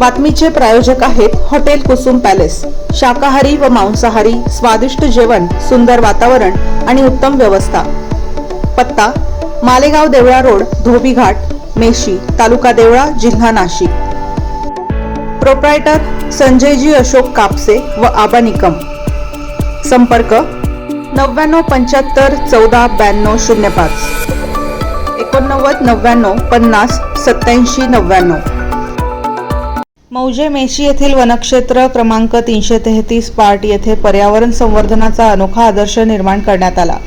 बातमीचे प्रायोजक आहेत hotel Kusum palace. शाकाहारी व मांसाहारी स्वादिष्ट जेवण, सुंदर वातावरण आणि उत्तम व्यवस्था। पत्ता मालेगाव देवळा रोड, धोबी घाट, मेशी, तालुका देवळा, जिल्हा नाशिक। प्रोप्रायटर संजयजी अशोक कापसे व आबा निकम। संपर्क 9975 14 92 05 89 99 50 87 99। मौजे मेशी येथील वनक्षेत्र क्रमांक 333 पार्ट येथे पर्यावरण संवर्धनाचा अनोखा आदर्श निर्माण करण्यात आला।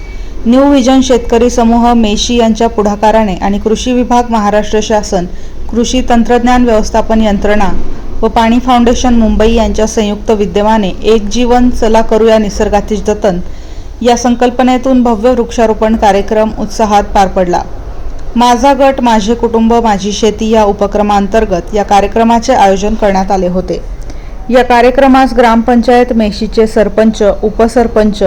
न्यू व्हिजन शेतकरी समूह मेशी यांच्या पुढाकाराने आणि कृषी विभाग, महाराष्ट्र शासन, कृषी तंत्रज्ञान व्यवस्थापन यंत्रणा व पाणी फाउंडेशन मुंबई यांच्या संयुक्त विद्यमाने एक जीवन चला करूया निसर्गाचे जतन या संकल्पनेतून भव्य वृक्षारोपण कार्यक्रम उत्साहात पार पडला। माझा गट माझे कुटुंब माझी शेती या उपक्रमांतर्गत या कार्यक्रमाचे आयोजन करण्यात आले होते। या कार्यक्रमास ग्रामपंचायत मेशीचे सरपंच, उपसरपंच,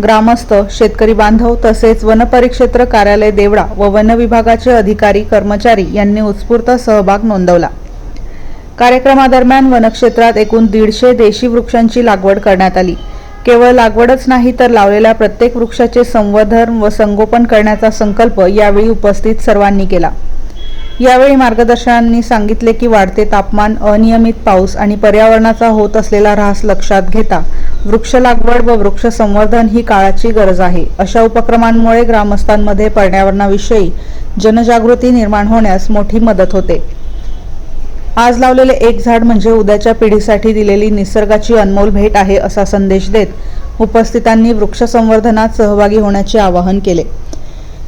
ग्रामस्थ, शेतकरी बांधव तसेच वनपरिक्षेत्र कार्यालय देवळा व वन विभागाचे अधिकारी कर्मचारी यांनी उत्स्फूर्त सहभाग नोंदवला। कार्यक्रमादरम्यान वनक्षेत्रात एकूण 150 देशी वृक्षांची लागवड करण्यात आली। केवळ लागवडच नाही तर लावलेल्या प्रत्येक वृक्षाचे संवर्धन व संगोपन करण्याचा संकल्प यावेळी उपस्थित सर्वांनी केला। यावेळी मार्गदर्शकांनी सांगितले की वाढते तापमान, अनियमित पाऊस आणि पर्यावरणाचा होत असलेला ऱ्हास लक्षात घेता वृक्ष लागवड व वृक्ष संवर्धन ही काळाची गरज आहे। अशा उपक्रमांमुळे ग्रामस्थांमध्ये पर्यावरणाविषयी जनजागृती निर्माण होण्यास मोठी मदत होते। आज लावलेले एक झाड म्हणजे उद्याच्या पिढीसाठी दिलेली निसर्गाची अनमोल भेट आहे असा संदेश देत उपस्थितांनी वृक्ष संवर्धनात सहभागी होण्याचे आवाहन केले।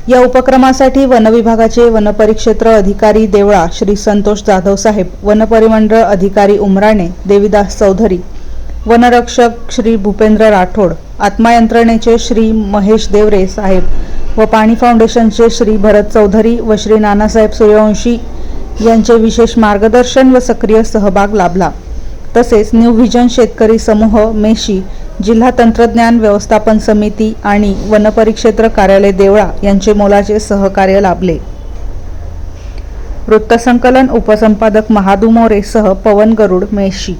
या उपक्रमासाठी वन विभागाचे वनपरिक्षेत्र अधिकारी देवळा श्री संतोष जाधव साहेब, वनपरिमंडळ अधिकारी उमराणे देवीदास चौधरी, वनरक्षक श्री भूपेंद्र राठोड, आत्मा यंत्रणेचे श्री महेश देवरे साहेब व पाणी फाउंडेशनचे श्री भरत चौधरी व श्री नानासाहेब सूर्यवंशी यांचे विशेष मार्गदर्शन व सक्रिय सहभाग लाभला। तसेच न्यू व्हिजन शेतकरी समूह मेशी, जिल्हा तंत्रज्ञान व्यवस्थापन समिती आणि वनपरिक्षेत्र कार्यालय देवळा यांचे मोलाचे सहकार्य लाभले। वृत्तसंकलन उपसंपादक महादू मोरे सह पवन गरुड, मेशी।